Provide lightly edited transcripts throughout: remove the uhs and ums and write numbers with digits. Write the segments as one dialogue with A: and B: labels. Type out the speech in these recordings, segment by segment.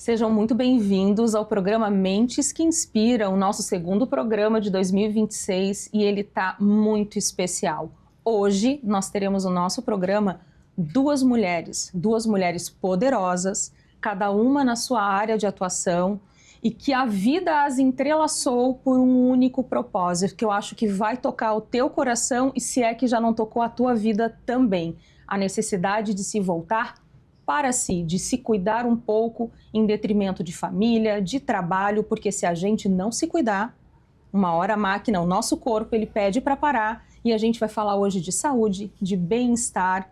A: Sejam muito bem-vindos ao programa Mentes que Inspiram, o nosso segundo programa de 2026, e ele está muito especial. Hoje nós teremos no nosso programa duas mulheres poderosas, cada uma na sua área de atuação, e que a vida as entrelaçou por um único propósito, que eu acho que vai tocar o teu coração e se é que já não tocou a tua vida também. A necessidade de se voltar para si, de se cuidar um pouco em detrimento de família, de trabalho, porque se a gente não se cuidar, uma hora a máquina, o nosso corpo, ele pede para parar, e a gente vai falar hoje de saúde, de bem-estar,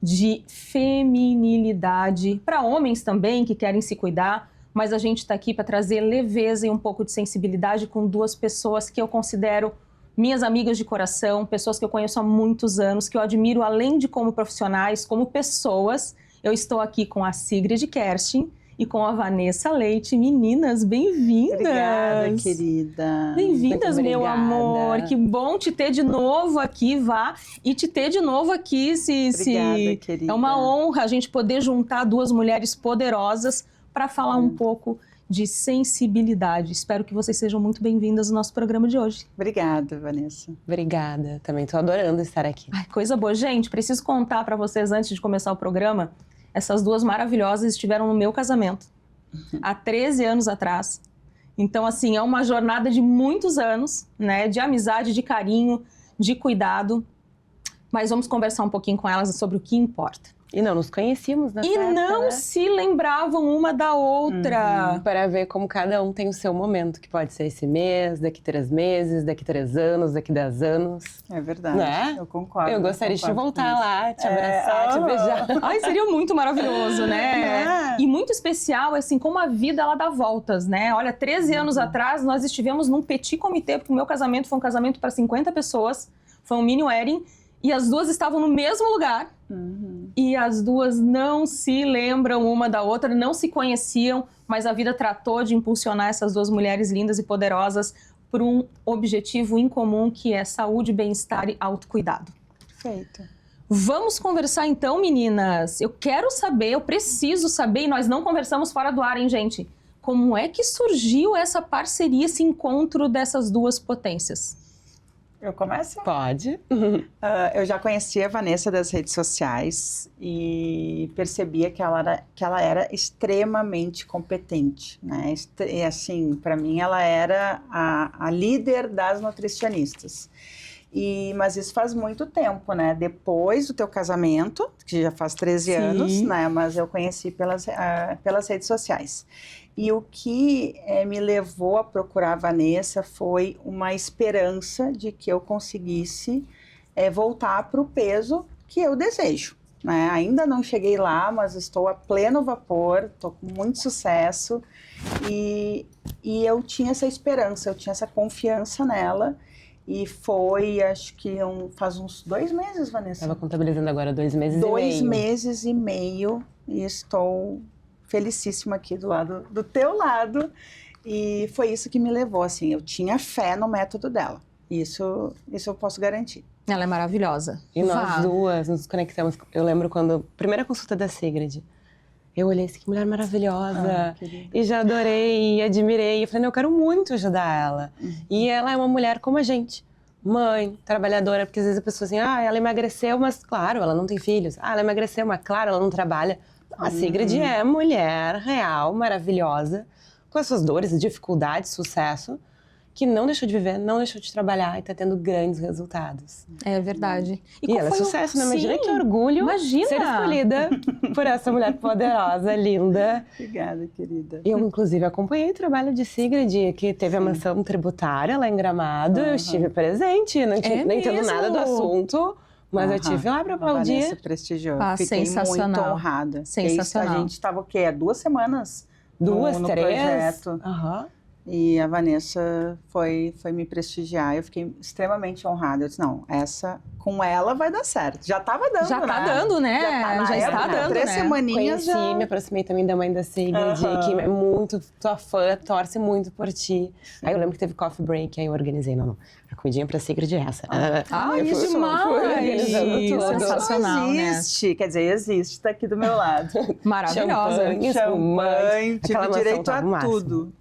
A: de feminilidade, para homens também que querem se cuidar, mas a gente está aqui para trazer leveza e um pouco de sensibilidade com duas pessoas que eu considero minhas amigas de coração, pessoas que eu conheço há muitos anos, que eu admiro além de como profissionais, como pessoas. Eu estou aqui com a Sigrid Kerstin e com a Vanessa Leite. Meninas, bem-vindas!
B: Obrigada, querida.
A: Bem-vindas, meu amor. Que bom te ter de novo aqui, Vá. E te ter de novo aqui,
B: Obrigada, querida.
A: É uma honra a gente poder juntar duas mulheres poderosas para falar um pouco de sensibilidade. Espero que vocês sejam muito bem-vindas no nosso programa de hoje.
B: Obrigada, Vanessa.
C: Obrigada. Também estou adorando estar aqui.
A: Ai, coisa boa. Gente, preciso contar para vocês antes de começar o programa. Essas duas maravilhosas estiveram no meu casamento há 13 anos atrás. Então, assim, é uma jornada de muitos anos, né? De amizade, de carinho, de cuidado. Mas vamos conversar um pouquinho com elas sobre o que importa.
C: E não nos conhecíamos nessa época,
A: não
C: né?
A: se lembravam uma da outra.
C: Para ver como cada um tem o seu momento, que pode ser esse mês, daqui 3 meses, daqui 3 anos, daqui 10 anos.
B: É verdade,
C: né?
B: eu concordo.
C: Eu gostaria de voltar lá, te abraçar, te beijar.
A: Ai, seria muito maravilhoso, né? E muito especial, assim, como a vida, ela dá voltas, né? Olha, 13 anos atrás, nós estivemos num petit comitê, porque o meu casamento foi um casamento para 50 pessoas, foi um mini wedding, e as duas estavam no mesmo lugar. E as duas não se lembram uma da outra, não se conheciam, mas a vida tratou de impulsionar essas duas mulheres lindas e poderosas por um objetivo em comum, que é saúde, bem-estar e autocuidado.
B: Perfeito.
A: Vamos conversar então, meninas. Eu quero saber, eu preciso saber, e nós não conversamos fora do ar, hein, gente? Como é que surgiu essa parceria, esse encontro dessas duas potências?
B: Eu começo?
C: Pode.
B: Eu já conhecia a Vanessa das redes sociais e percebia que ela era extremamente competente, né? E assim, para mim ela era a líder das nutricionistas. Mas isso faz muito tempo, né? Depois do teu casamento, que já faz 13 anos, né? Mas eu conheci pelas redes sociais. E o que me levou a procurar a Vanessa foi uma esperança de que eu conseguisse voltar para o peso que eu desejo, né? Ainda não cheguei lá, mas estou a pleno vapor, estou com muito sucesso. E eu tinha essa esperança, eu tinha essa confiança nela. E foi, acho que faz uns 2 meses, Vanessa.
C: Estava contabilizando agora 2 meses e meio.
B: 2 meses e meio e estou felicíssima aqui do teu lado. E foi isso que me levou, assim, eu tinha fé no método dela. Isso eu posso garantir.
A: Ela é maravilhosa.
C: E nós duas nos conectamos. Eu lembro quando, primeira consulta da Sigrid, eu olhei assim, que mulher maravilhosa, e já adorei, e admirei, e falei, não, eu quero muito ajudar ela. E ela é uma mulher como a gente, mãe, trabalhadora, porque às vezes a pessoa assim, ela emagreceu, mas claro, ela não tem filhos. Ela emagreceu, mas claro, ela não trabalha. A Sigrid é mulher real, maravilhosa, com as suas dores, dificuldades, sucesso, que não deixou de viver, não deixou de trabalhar e está tendo grandes resultados.
A: É verdade.
C: E ela é sucesso, né? Imagina que orgulho ser escolhida por essa mulher poderosa, linda.
B: Obrigada, querida.
C: Eu, inclusive, acompanhei o trabalho de Sigrid, que teve a mansão tributária lá em Gramado. Eu estive presente, não entendo nada do assunto, mas eu estive lá para aplaudir.
B: A Vanessa prestigiou. Fiquei muito honrada.
A: Sensacional.
B: A gente estava o quê? Há 2 semanas?
C: 2, 3?
B: Projeto. E a Vanessa foi me prestigiar. Eu fiquei extremamente honrada. Eu disse, não, com ela vai dar certo. Já estava dando,
A: já tá dando, né? Já está dando,
B: 3
A: né?
B: semaninhas
C: Conheci, me aproximei também da mãe da Sigrid, que é muito tua fã, torce muito por ti. Aí eu lembro que teve coffee break, aí eu organizei, não. A comidinha pra Sigrid é essa.
A: Ai,
C: Eu fui organizando tudo.
A: Sensacional,
B: não
A: né?
B: existe, quer dizer, existe, tá aqui do meu lado.
A: Maravilhosa.
B: Champanhe, tive
C: Aquela
B: direito
C: maçã
B: a
C: tava o máximo.
B: tudo.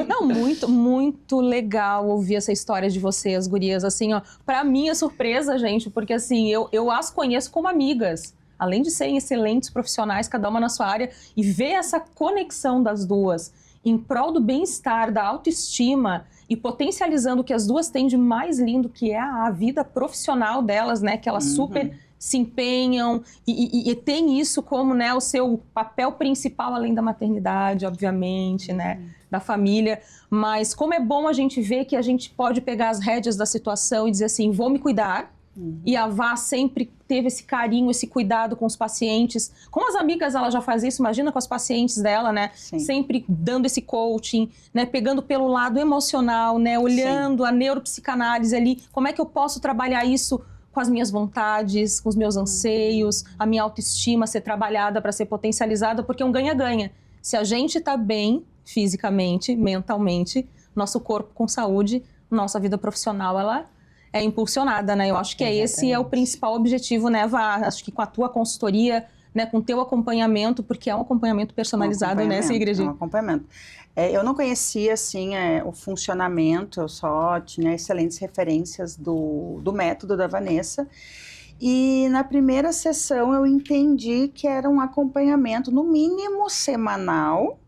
A: Não, muito legal ouvir essa história de vocês, gurias. Assim, ó, pra mim é surpresa, gente, porque assim, eu as conheço como amigas. Além de serem excelentes profissionais, cada uma na sua área, e ver essa conexão das duas em prol do bem-estar, da autoestima e potencializando o que as duas têm de mais lindo, que é a vida profissional delas, né? Que elas super se empenham e tem isso como, né, o seu papel principal, além da maternidade, obviamente, né? Da família. Mas como é bom a gente ver que a gente pode pegar as rédeas da situação e dizer assim, vou me cuidar. E a Vá sempre teve esse carinho, esse cuidado com os pacientes. Com as amigas ela já faz isso, imagina com as pacientes dela, né?
B: Sim.
A: Sempre dando esse coaching, né? Pegando pelo lado emocional, né? Olhando a neuropsicanálise ali. Como é que eu posso trabalhar isso com as minhas vontades, com os meus anseios, a minha autoestima ser trabalhada para ser potencializada, porque é um ganha-ganha. Se a gente tá bem fisicamente, mentalmente, nosso corpo com saúde, nossa vida profissional, ela é impulsionada, né? Eu acho que esse é o principal objetivo, né, Vá? Acho que com a tua consultoria, né, com o teu acompanhamento, porque é um acompanhamento personalizado, né, Sigrid?
B: É um acompanhamento. Eu não conhecia, assim, o funcionamento, eu só tinha excelentes referências do método da Vanessa. E na primeira sessão eu entendi que era um acompanhamento, no mínimo semanal.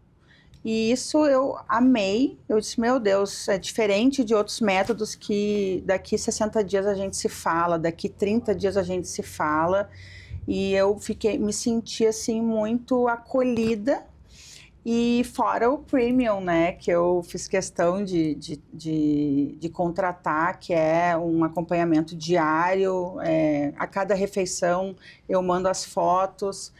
B: E isso eu amei, eu disse, meu Deus, é diferente de outros métodos que daqui 60 dias a gente se fala, daqui 30 dias a gente se fala, e eu me senti assim muito acolhida, e fora o premium, né, que eu fiz questão de contratar, que é um acompanhamento diário, a cada refeição eu mando as fotos,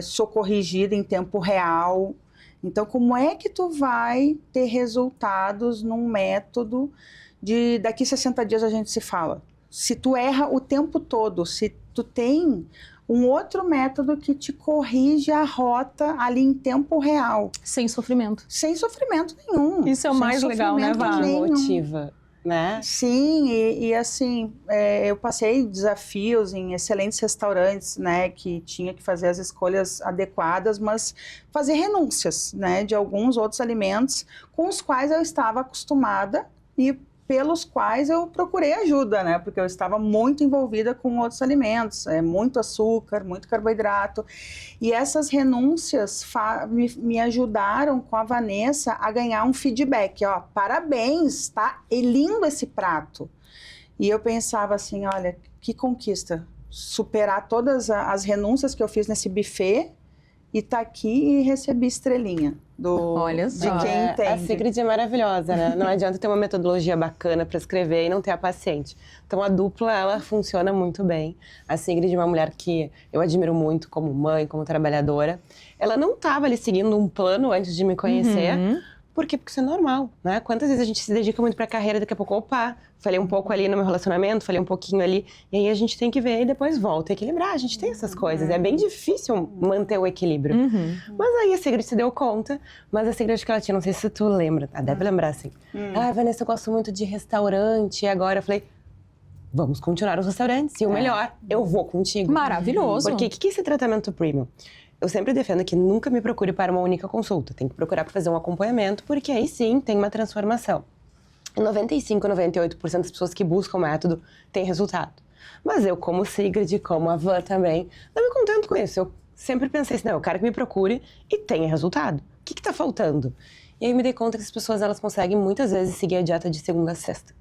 B: sou corrigida em tempo real. Então, como é que tu vai ter resultados num método de daqui 60 dias a gente se fala? Se tu erra o tempo todo, se tu tem um outro método que te corrige a rota ali em tempo real.
A: Sem sofrimento.
B: Sem sofrimento nenhum.
A: Isso é o mais legal, né, Vá?
C: Motiva, né?
B: Sim, e assim, eu passei desafios em excelentes restaurantes, né, que tinha que fazer as escolhas adequadas, mas fazer renúncias, né, de alguns outros alimentos com os quais eu estava acostumada e pelos quais eu procurei ajuda, né, porque eu estava muito envolvida com outros alimentos, muito açúcar, muito carboidrato, e essas renúncias me ajudaram com a Vanessa a ganhar um feedback, ó, parabéns, tá lindo esse prato. E eu pensava assim, olha, que conquista, superar todas as renúncias que eu fiz nesse buffet e tá aqui e recebi estrelinha.
A: Olha
B: de
A: só.
B: quem entende.
C: A Sigrid é maravilhosa, né? Não adianta ter uma metodologia bacana para escrever e não ter a paciente. Então a dupla, ela funciona muito bem. A Sigrid é uma mulher que eu admiro muito como mãe, como trabalhadora. Ela não estava ali seguindo um plano antes de me conhecer. Por quê? Porque isso é normal, né? Quantas vezes a gente se dedica muito pra carreira, daqui a pouco, opa, falei um pouco ali no meu relacionamento, falei um pouquinho ali, e aí a gente tem que ver e depois volta a equilibrar. A gente tem essas coisas, é bem difícil manter o equilíbrio. Mas aí a Sigrid se deu conta, mas a Sigrid que ela tinha, não sei se tu lembra, deve lembrar assim. Ah, Vanessa, eu gosto muito de restaurante, e agora eu falei, vamos continuar os restaurantes, e o melhor, eu vou contigo.
A: Maravilhoso.
C: Porque o que é esse tratamento premium? Eu sempre defendo que nunca me procure para uma única consulta. Tem que procurar para fazer um acompanhamento, porque aí sim tem uma transformação. 95, 98% das pessoas que buscam o método têm resultado. Mas eu, como Sigrid, como a Van também, não me contento com isso. Eu sempre pensei assim, não, eu quero que me procure e tenha resultado. O que está faltando? E aí me dei conta que as pessoas, elas conseguem muitas vezes seguir a dieta de segunda a sexta.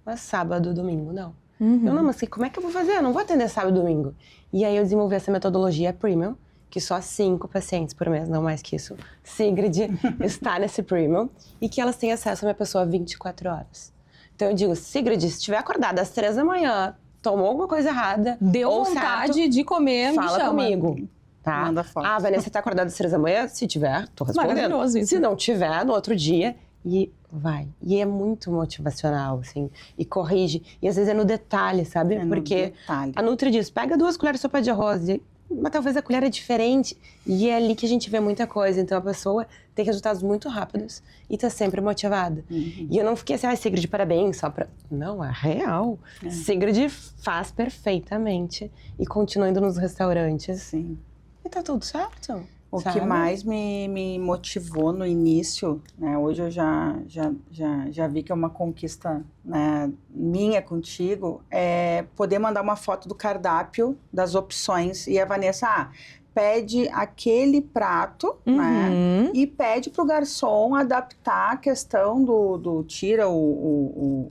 C: Mas sábado, domingo, não. Eu, não, mas como é que eu vou fazer? Eu não vou atender sábado e domingo. E aí eu desenvolvi essa metodologia premium, que só 5 pacientes por mês, não mais que isso, Sigrid está nesse premium, e que elas têm acesso a minha pessoa 24 horas. Então eu digo, Sigrid, se estiver acordada às 3 da manhã, tomou alguma coisa errada,
A: Deu
C: ou
A: vontade
C: certo,
A: de comer, me
C: fala
A: chama.
C: comigo. Tá?
B: Manda foto.
C: Ah, Vanessa, tá acordada às 3 da manhã? Se tiver, tô respondendo.
A: Maravilhoso isso.
C: Se não tiver, no outro dia, e vai. E é muito motivacional, assim, e corrige. E às vezes é no detalhe, sabe?
B: É no
C: Porque
B: detalhe.
C: a Nutri diz, pega 2 colheres de sopa de arroz, mas talvez a colher é diferente. E é ali que a gente vê muita coisa. Então a pessoa tem resultados muito rápidos e tá sempre motivada. E eu não fiquei assim, Sigrid, parabéns, só pra... Não, é real. Sigrid faz perfeitamente e continua indo nos restaurantes.
B: Sim.
C: E tá tudo certo.
B: O que mais me motivou no início, né, hoje eu já vi que é uma conquista, né, minha contigo, é poder mandar uma foto do cardápio, das opções, e a Vanessa, pede aquele prato, né, e pede pro garçom adaptar a questão do tira o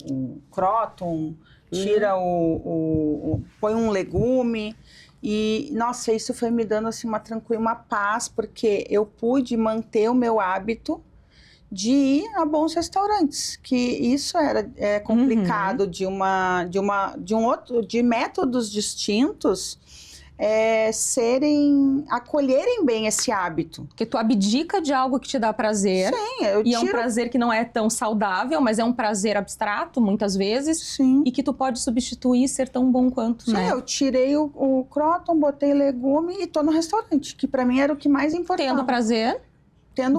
B: croton, tira põe um legume. E, nossa, isso foi me dando assim, uma paz, porque eu pude manter o meu hábito de ir a bons restaurantes, que isso é complicado de métodos distintos acolherem bem esse hábito.
A: Porque tu abdica de algo que te dá prazer.
B: Sim,
A: é um prazer que não é tão saudável, mas é um prazer abstrato, muitas vezes.
B: Sim.
A: E que tu pode substituir e ser tão bom quanto, né?
B: Sim, eu tirei o croton, botei legume e tô no restaurante, que pra mim era o que mais importava.
A: Tendo prazer,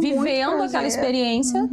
B: vivendo
A: aquela experiência.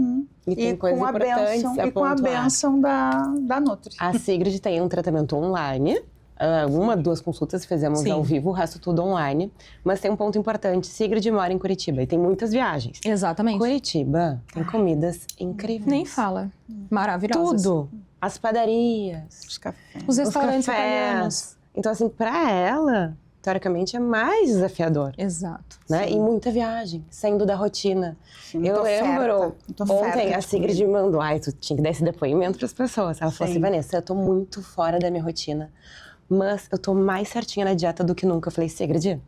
C: E tem coisas
B: com a
C: importantes
B: benção, e com a benção da Nutri.
C: A Sigrid tem um tratamento online. 1, 2 consultas fizemos ao vivo, o resto tudo online. Mas tem um ponto importante, Sigrid mora em Curitiba e tem muitas viagens.
A: Exatamente.
C: Curitiba tem comidas incríveis.
A: Nem fala. Maravilhosas.
C: Tudo. As padarias.
B: Os cafés.
A: Os restaurantes
C: cafés.
A: italianos.
C: Então, assim, pra ela, teoricamente, é mais desafiador.
A: Exato.
C: Né? E muita viagem, saindo da rotina.
B: Sim,
C: Eu lembro, ontem a
B: de
C: Sigrid me mandou, tu tinha que dar esse depoimento pras pessoas. Ela falou assim, Vanessa, eu tô muito fora da minha rotina. Mas eu tô mais certinha na dieta do que nunca. Eu falei, Sigrid,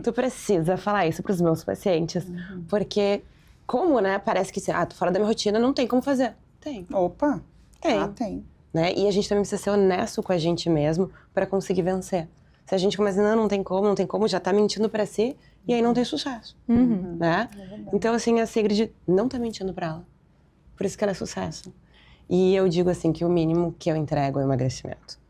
C: tu precisa falar isso pros meus pacientes. Porque, como, né, parece que, tô fora da minha rotina, não tem como fazer. Tem.
B: Opa,
C: tem.
B: Tem.
C: Né? E a gente também precisa ser honesto com a gente mesmo pra conseguir vencer. Se a gente começa a dizer, não tem como, já tá mentindo pra si, e aí não tem sucesso. Né? Então, assim, a Sigrid não tá mentindo pra ela. Por isso que ela é sucesso. E eu digo, assim, que o mínimo que eu entrego é o emagrecimento.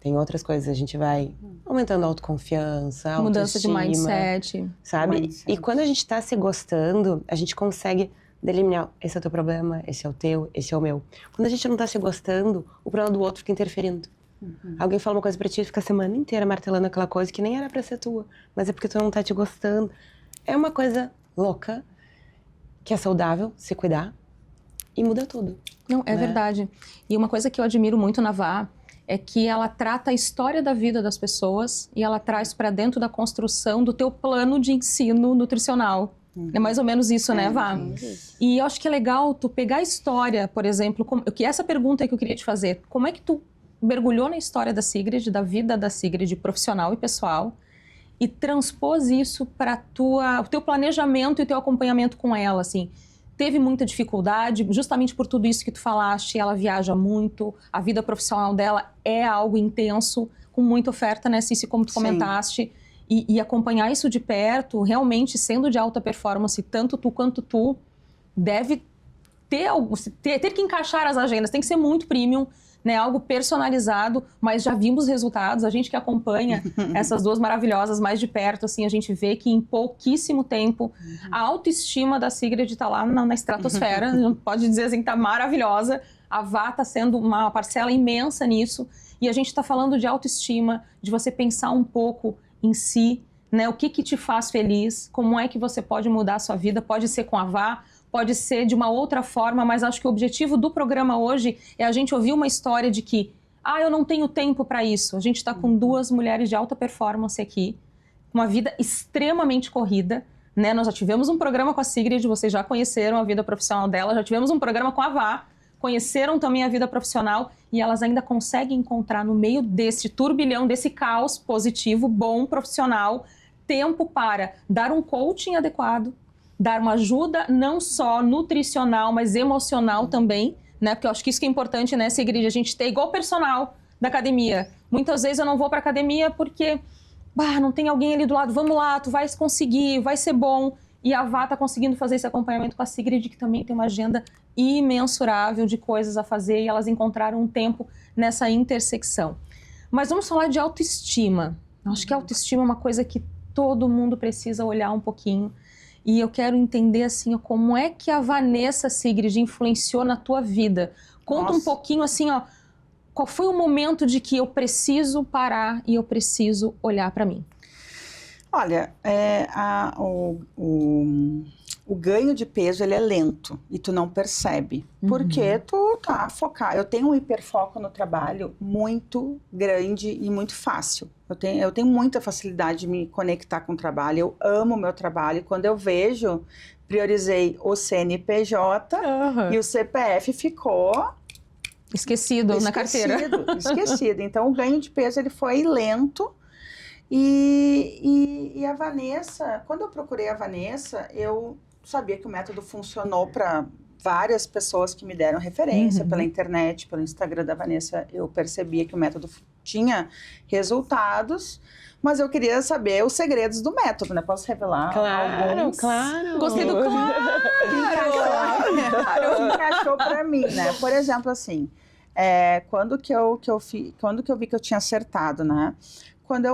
C: Tem outras coisas, a gente vai aumentando a autoconfiança, a
A: mudança de mindset.
C: Sabe? E quando a gente tá se gostando, a gente consegue delimitar, esse é o teu problema, esse é o teu, esse é o meu. Quando a gente não tá se gostando, o problema do outro fica interferindo. Alguém fala uma coisa pra ti e fica a semana inteira martelando aquela coisa que nem era pra ser tua, mas é porque tu não tá te gostando. É uma coisa louca, que é saudável, se cuidar, e muda tudo.
A: Não, é verdade. E uma coisa que eu admiro muito na Vá é que ela trata a história da vida das pessoas e ela traz para dentro da construção do teu plano de ensino nutricional. É mais ou menos isso, né, Vá? E eu acho que é legal tu pegar a história, por exemplo, que essa pergunta aí que eu queria te fazer. Como é que tu mergulhou na história da Sigrid, da vida da Sigrid profissional e pessoal, e transpôs isso para o teu planejamento e o teu acompanhamento com ela, assim? Teve muita dificuldade, justamente por tudo isso que tu falaste, ela viaja muito, a vida profissional dela é algo intenso, com muita oferta, né, Cici, como tu comentaste, e acompanhar isso de perto, realmente sendo de alta performance, tanto tu quanto tu, deve ter que encaixar as agendas, tem que ser muito premium, né, algo personalizado, mas já vimos resultados, a gente que acompanha essas duas maravilhosas mais de perto, assim, a gente vê que em pouquíssimo tempo a autoestima da Sigrid tá lá na estratosfera, pode dizer assim, tá maravilhosa, a Vá tá sendo uma parcela imensa nisso, e a gente tá falando de autoestima, de você pensar um pouco em si, né, o que te faz feliz, como é que você pode mudar a sua vida, pode ser com a Vá, pode ser de uma outra forma, mas acho que o objetivo do programa hoje é a gente ouvir uma história de que, eu não tenho tempo para isso. A gente está com duas mulheres de alta performance aqui, uma vida extremamente corrida, né? Nós já tivemos um programa com a Sigrid, vocês já conheceram a vida profissional dela, já tivemos um programa com a Vá, conheceram também a vida profissional e elas ainda conseguem encontrar no meio desse turbilhão, desse caos positivo, bom, profissional, tempo para dar um coaching adequado, dar uma ajuda não só nutricional, mas emocional também, né? Porque eu acho que isso que é importante, né, Sigrid? A gente ter igual personal da academia. Muitas vezes eu não vou pra academia porque, não tem alguém ali do lado. Vamos lá, tu vai conseguir, vai ser bom. E a Vá tá conseguindo fazer esse acompanhamento com a Sigrid, que também tem uma agenda imensurável de coisas a fazer e elas encontraram um tempo nessa intersecção. Mas vamos falar de autoestima. Eu acho que a autoestima é uma coisa que todo mundo precisa olhar um pouquinho. E eu quero entender, assim, ó, como é que a Vanessa Sigrid influenciou na tua vida. Conta um pouquinho, assim, ó, qual foi o momento de que eu preciso parar e eu preciso olhar para mim?
B: Olha, o ganho de peso, ele é lento e tu não percebe. Porque tu tá focado. Eu tenho um hiperfoco no trabalho muito grande e muito fácil. Eu tenho muita facilidade de me conectar com o trabalho. Eu amo o meu trabalho. Quando eu vejo, priorizei o CNPJ e o CPF ficou...
A: Esquecido na carteira.
B: Esquecido. Então, o ganho de peso, ele foi lento. E a Vanessa, quando eu procurei a Vanessa, eu sabia que o método funcionou para várias pessoas que me deram referência pela internet, pelo Instagram da Vanessa. Eu percebia que o método tinha resultados, mas eu queria saber os segredos do método, né? Posso revelar alguns?
C: Claro.
A: Gostei do claro.
B: Encaixou para mim, né? Por exemplo, assim, quando que eu vi que eu tinha acertado, né? Quando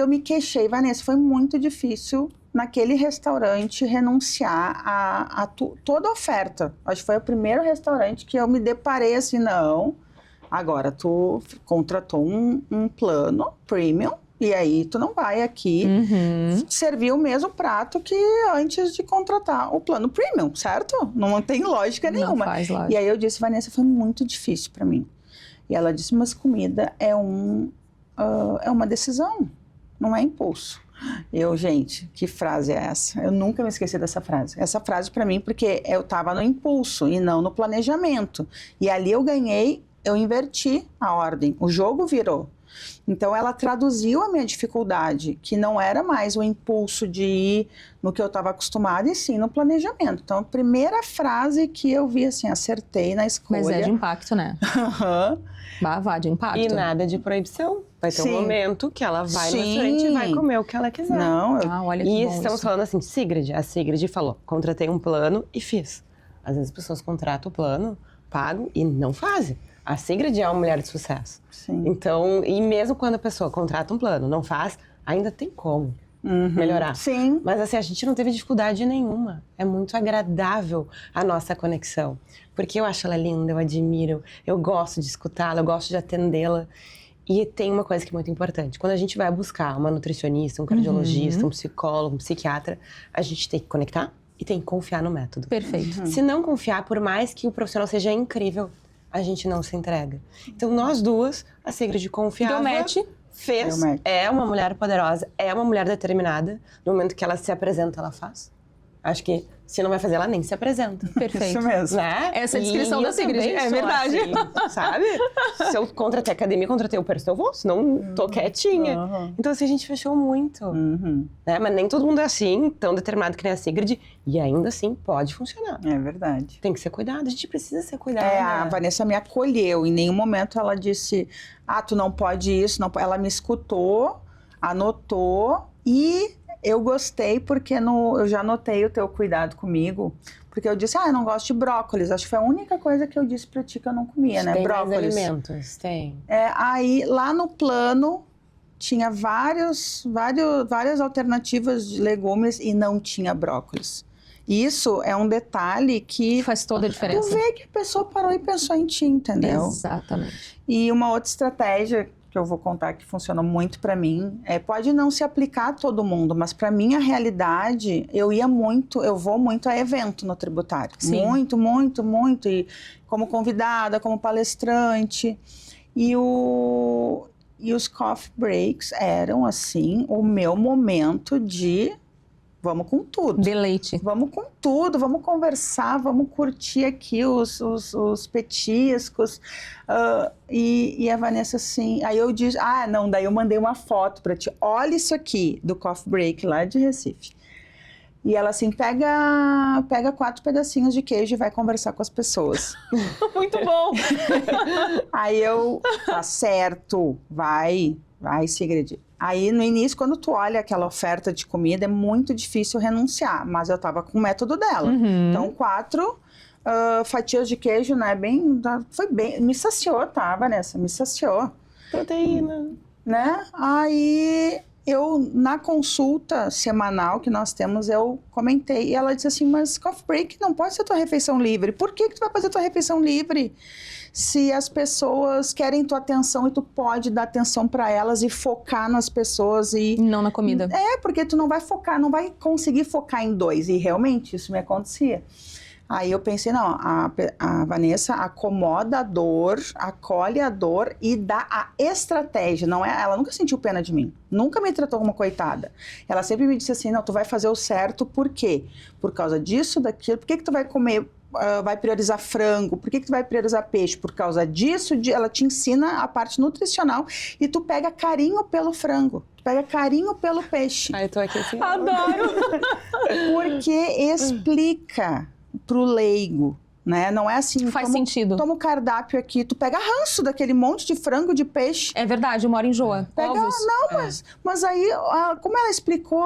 B: eu me queixei, Vanessa, foi muito difícil naquele restaurante renunciar a toda a oferta. Acho que foi o primeiro restaurante que eu me deparei assim, não, agora tu contratou um plano premium e aí tu não vai aqui servir o mesmo prato que antes de contratar o plano premium, certo? Não tem lógica nenhuma.
A: Não faz lógica.
B: E aí eu disse, Vanessa, foi muito difícil para mim. E ela disse, mas comida é uma decisão, não é impulso. Gente, que frase é essa? Eu nunca me esqueci dessa frase. Essa frase para mim, porque eu estava no impulso e não no planejamento. E ali eu inverti a ordem, o jogo virou. Então ela traduziu a minha dificuldade, que não era mais o impulso de ir no que eu estava acostumada, e sim no planejamento. Então a primeira frase que eu vi assim, acertei na escolha.
A: Mas é de impacto, né? Vá de impacto.
C: E nada de proibição. Vai ter um momento que ela vai no
B: Sim.
C: restaurante e vai comer o que ela quiser.
B: Não,
A: olha que
C: E
A: bom
C: estamos
A: isso.
C: falando assim, Sigrid. A Sigrid falou, contratei um plano e fiz. Às vezes as pessoas contratam o plano, pagam e não fazem. A Sigrid é uma mulher de sucesso.
B: Sim.
C: Então, e mesmo quando a pessoa contrata um plano, não faz, ainda tem como melhorar.
B: Sim.
C: Mas assim, a gente não teve dificuldade nenhuma. É muito agradável a nossa conexão. Porque eu acho ela linda, eu admiro, eu gosto de escutá-la, eu gosto de atendê-la. E tem uma coisa que é muito importante. Quando a gente vai buscar uma nutricionista, um cardiologista, um psicólogo, um psiquiatra, a gente tem que conectar e tem que confiar no método.
A: Perfeito.
C: Se não confiar, por mais que o profissional seja incrível, a gente não se entrega. Então, nós duas, a Sigrid confiava.
A: Deu match.
C: Fez.
B: Deu match.
C: É uma mulher poderosa, é uma mulher determinada. No momento que ela se apresenta, ela faz. Acho que se não vai fazer, ela nem se apresenta.
A: Perfeito.
B: Isso mesmo.
C: Né?
A: Essa é a descrição
C: E
A: da
C: eu
A: Sigrid,
C: também
A: é
C: sou
A: verdade.
C: assim, sabe? Se eu contratei a academia, contratei o personal, eu vou, senão tô quietinha. Então, assim, a gente fechou muito. Né? Mas nem todo mundo é assim, tão determinado que nem a Sigrid. E ainda assim, pode funcionar.
B: É verdade.
C: Tem que ser cuidado, a gente precisa ser cuidado.
B: A Vanessa me acolheu. Em nenhum momento ela disse, tu não pode isso. Não. Ela me escutou, anotou e eu gostei porque eu já notei o teu cuidado comigo. Porque eu disse, eu não gosto de brócolis. Acho que foi a única coisa que eu disse pra ti que eu não comia, né?
C: Tem
B: Brócolis.
C: mais alimentos, tem.
B: Aí, lá no plano, tinha várias alternativas de legumes e não tinha brócolis. Isso é um detalhe que
A: Faz toda a diferença.
B: tu vê que a pessoa parou e pensou em ti, entendeu?
A: Exatamente.
B: E uma outra estratégia que eu vou contar que funcionou muito pra mim, pode não se aplicar a todo mundo, mas pra minha realidade, eu vou muito a evento no tributário.
A: Sim.
B: Muito, muito, muito. E como convidada, como palestrante. E os coffee breaks eram, assim, o meu momento de vamos com tudo.
A: Deleite.
B: Vamos com tudo, vamos conversar, vamos curtir aqui os petiscos. E a Vanessa assim, aí eu disse, daí eu mandei uma foto pra ti. Olha isso aqui, do Coffee Break lá de Recife. E ela assim, pega 4 pedacinhos de queijo e vai conversar com as pessoas.
A: Muito bom.
B: Aí eu, tá certo, vai, Sigrid. Aí, no início, quando tu olha aquela oferta de comida, é muito difícil renunciar. Mas eu tava com o método dela. Então, 4 fatias de queijo, né? Foi bem... Me saciou, tá, Vanessa? Me saciou.
C: Proteína.
B: Né? Aí, eu, na consulta semanal que nós temos, eu comentei, e ela disse assim, mas coffee break não pode ser tua refeição livre. Por que tu vai fazer tua refeição livre? Se as pessoas querem tua atenção e tu pode dar atenção para elas e focar nas pessoas e...
A: Não na comida.
B: Porque tu não vai focar, não vai conseguir focar em 2. E realmente isso me acontecia. Aí eu pensei, não, a Vanessa acomoda a dor, acolhe a dor e dá a estratégia. Não é, ela nunca sentiu pena de mim, nunca me tratou como coitada. Ela sempre me disse assim, não, tu vai fazer o certo, por quê? Por causa disso, daquilo, por que tu vai comer, vai priorizar frango, por que tu vai priorizar peixe? Por causa disso, ela te ensina a parte nutricional e tu pega carinho pelo frango. Pega carinho pelo peixe.
C: Aí eu tô aqui assim...
A: Adoro!
B: Porque explica pro leigo, né? Não é assim...
A: Faz sentido.
B: Toma o cardápio aqui, tu pega ranço daquele monte de frango, de peixe.
A: É verdade, uma hora enjoa.
B: Pega,
A: Ovos.
B: não, mas aí, como ela explicou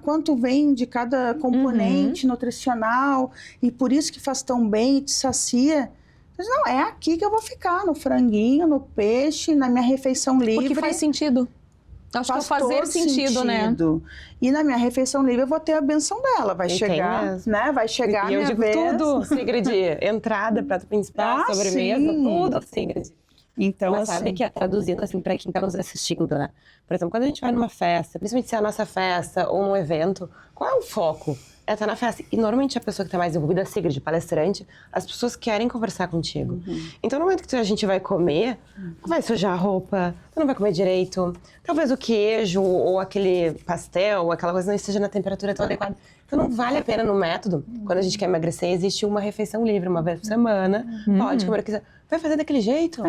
B: quanto vem de cada componente nutricional, e por isso que faz tão bem e te sacia... Não, é aqui que eu vou ficar, no franguinho, no peixe, na minha refeição livre.
A: Porque faz sentido. Acho que fazer sentido, né?
B: E na minha refeição livre eu vou ter a benção dela. Vai chegar, né? Vai chegar a minha
C: vez.
B: E eu digo
C: tudo, Sigrid. Entrada, prato principal, sobremesa, tudo, Sigrid.
B: Então,
C: mas sabe que traduzindo assim para quem está nos assistindo, né? Por exemplo, quando a gente vai numa festa, principalmente se é a nossa festa ou num evento, qual é o foco? É estar na festa. E normalmente a pessoa que está mais envolvida, a Sigrid, palestrante, as pessoas querem conversar contigo. Então no momento que a gente vai comer, vai sujar a roupa, tu não vai comer direito, talvez o queijo ou aquele pastel, ou aquela coisa não esteja na temperatura tão adequada. Então não vale a pena no método, quando a gente quer emagrecer, existe uma refeição livre, uma vez por semana, pode comer o que quiser. Vai fazer daquele jeito.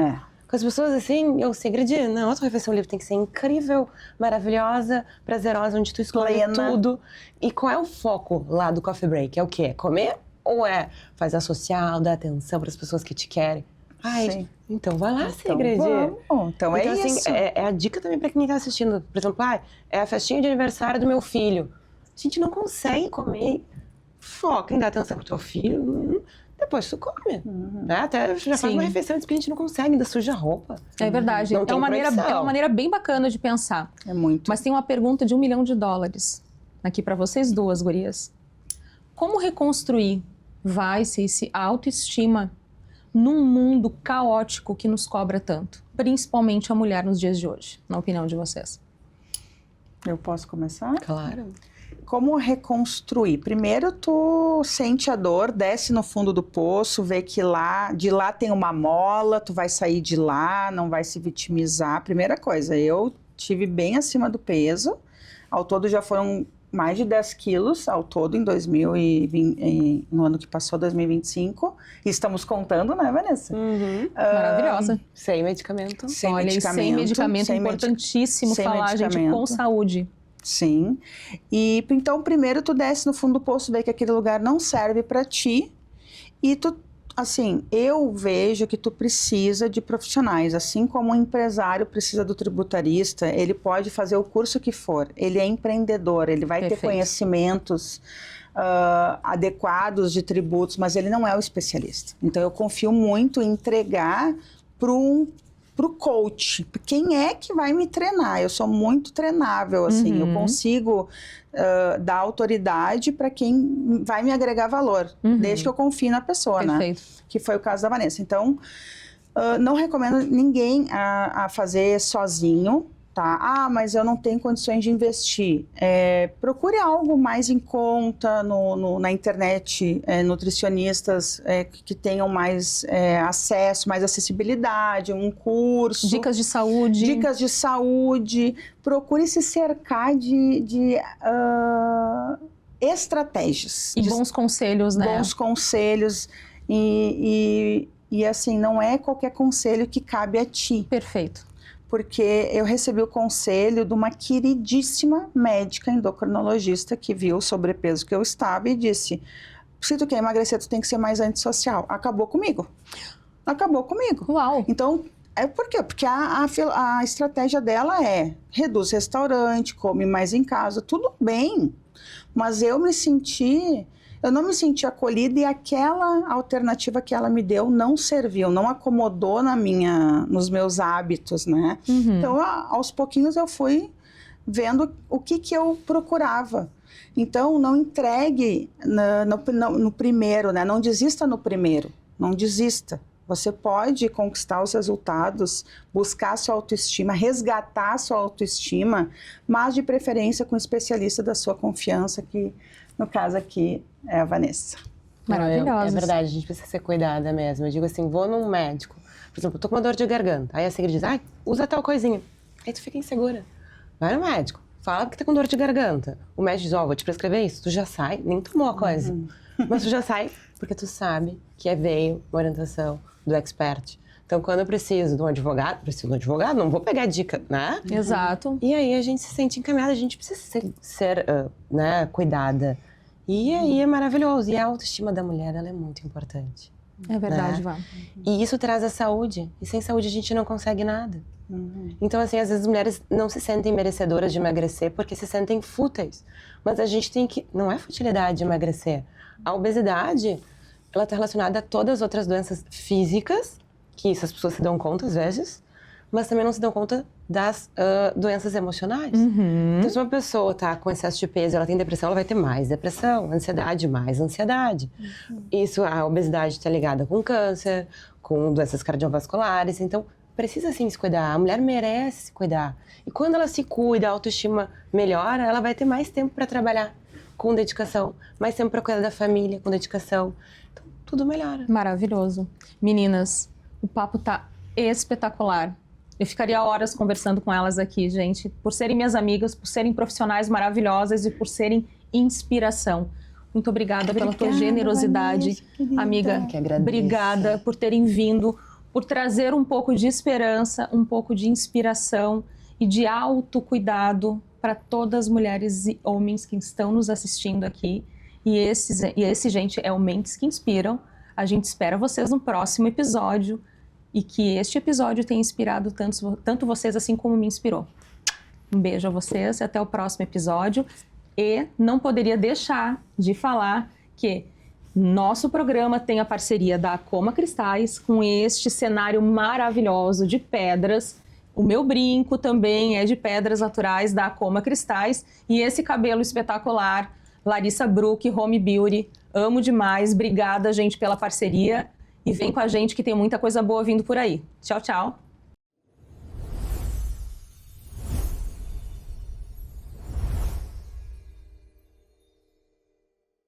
C: Com as pessoas assim, eu Sigrid, não, a tua refeição livre tem que ser incrível, maravilhosa, prazerosa, onde tu escolhe tudo. E qual é o foco lá do coffee break? É o quê? É comer? Ou é fazer a social, dar atenção para as pessoas que te querem? Ai, então vai lá, Sigrid.
B: Então é
C: assim,
B: isso.
C: É a dica também para quem está assistindo. Por exemplo, é a festinha de aniversário do meu filho. A gente não consegue comer. Foca em dar atenção pro teu filho. Depois tu come. Né? Até já faz uma refeição que a gente não consegue, ainda suja a roupa.
A: É verdade. É uma maneira bem bacana de pensar.
B: É muito.
A: Mas tem uma pergunta de $1 milhão aqui para vocês duas, gurias. Como reconstruir esse autoestima num mundo caótico que nos cobra tanto? Principalmente a mulher nos dias de hoje, na opinião de vocês.
B: Eu posso começar?
C: Claro.
B: Como reconstruir? Primeiro tu sente a dor, desce no fundo do poço, vê que de lá tem uma mola, tu vai sair de lá, não vai se vitimizar. Primeira coisa, eu tive bem acima do peso, ao todo já foram mais de 10 quilos, ao todo em 2020, no ano que passou, 2025. E estamos contando, né, Vanessa?
A: Maravilhosa.
C: Sem medicamento.
A: Sem medicamento, importantíssimo falar, gente, com saúde.
B: Sim. E então, primeiro tu desce no fundo do poço, vê que aquele lugar não serve para ti. E tu, assim, eu vejo que tu precisa de profissionais. Assim como um empresário precisa do tributarista, ele pode fazer o curso que for. Ele é empreendedor, ele vai ter conhecimentos adequados de tributos, mas ele não é o especialista. Então, eu confio muito em entregar pro coach. Quem é que vai me treinar? Eu sou muito treinável, assim. Eu consigo dar autoridade para quem vai me agregar valor, desde que eu confie na pessoa, né? Que foi o caso da Vanessa. Então, não recomendo ninguém a fazer sozinho, tá? Mas eu não tenho condições de investir. Procure algo mais em conta na internet, nutricionistas que tenham mais acesso, mais acessibilidade, um curso.
A: Dicas de saúde.
B: Dicas de saúde. Procure se cercar de estratégias.
A: E bons conselhos, né?
B: Bons conselhos. E assim, não é qualquer conselho que cabe a ti.
A: Perfeito.
B: Porque eu recebi o conselho de uma queridíssima médica endocrinologista que viu o sobrepeso que eu estava e disse, se tu quer emagrecer, tu tem que ser mais antissocial. Acabou comigo.
A: Uau!
B: Então, por quê? Porque a estratégia dela reduz restaurante, come mais em casa, tudo bem. Mas eu não me senti acolhida e aquela alternativa que ela me deu não serviu, não acomodou nos meus hábitos, né? Então, aos pouquinhos eu fui vendo o que eu procurava. Então, não entregue no primeiro, né? Não desista no primeiro, não desista. Você pode conquistar os resultados, buscar sua autoestima, resgatar sua autoestima, mas de preferência com um especialista da sua confiança, que no caso aqui é a Vanessa.
A: Maravilhosa.
C: É verdade, a gente precisa ser cuidada mesmo. Eu digo assim, vou num médico, por exemplo, eu tô com uma dor de garganta, aí a Sigrid diz, usa tal coisinha. Aí tu fica insegura. Vai no médico, fala que tá com dor de garganta. O médico diz, vou te prescrever isso. Tu já sai, nem tomou a coisa. Mas tu já sai porque tu sabe que veio uma orientação do expert. Então, quando eu preciso de um advogado, não vou pegar dica, né?
A: Exato.
C: E aí a gente se sente encaminhada, a gente precisa ser né, cuidada. E aí é maravilhoso. E a autoestima da mulher, ela é muito importante.
A: É verdade,
C: né?
A: Vá.
C: E isso traz a saúde. E sem saúde a gente não consegue nada. Então, assim, às vezes as mulheres não se sentem merecedoras de emagrecer porque se sentem fúteis. Mas a gente tem que... Não é futilidade emagrecer. A obesidade, ela está relacionada a todas as outras doenças físicas, que isso as pessoas se dão conta às vezes, mas também não se dão conta das doenças emocionais. Então, se uma pessoa está com excesso de peso, ela tem depressão, ela vai ter mais depressão, ansiedade, mais ansiedade. Isso, a obesidade está ligada com câncer, com doenças cardiovasculares, então precisa sim se cuidar, a mulher merece se cuidar. E quando ela se cuida, a autoestima melhora, ela vai ter mais tempo para trabalhar com dedicação, mais tempo para cuidar da família com dedicação. Então, tudo melhora.
A: Maravilhoso. Meninas, o papo tá espetacular. Eu ficaria horas conversando com elas aqui, gente, por serem minhas amigas, por serem profissionais maravilhosas e por serem inspiração. Muito obrigada pela tua generosidade,
B: Vanessa,
A: amiga.
C: Que agradeço.
A: Obrigada por terem vindo, por trazer um pouco de esperança, um pouco de inspiração e de autocuidado para todas as mulheres e homens que estão nos assistindo aqui. E esse, gente, é o Mentes que Inspiram. A gente espera vocês no próximo episódio e que este episódio tenha inspirado tanto vocês assim como me inspirou. Um beijo a vocês e até o próximo episódio. E não poderia deixar de falar que nosso programa tem a parceria da Acoma Cristais com este cenário maravilhoso de pedras. O meu brinco também é de pedras naturais da Acoma Cristais e esse cabelo espetacular, Larissa Brook, Home Beauty. Amo demais. Obrigada, gente, pela parceria. E vem com a gente que tem muita coisa boa vindo por aí. Tchau, tchau.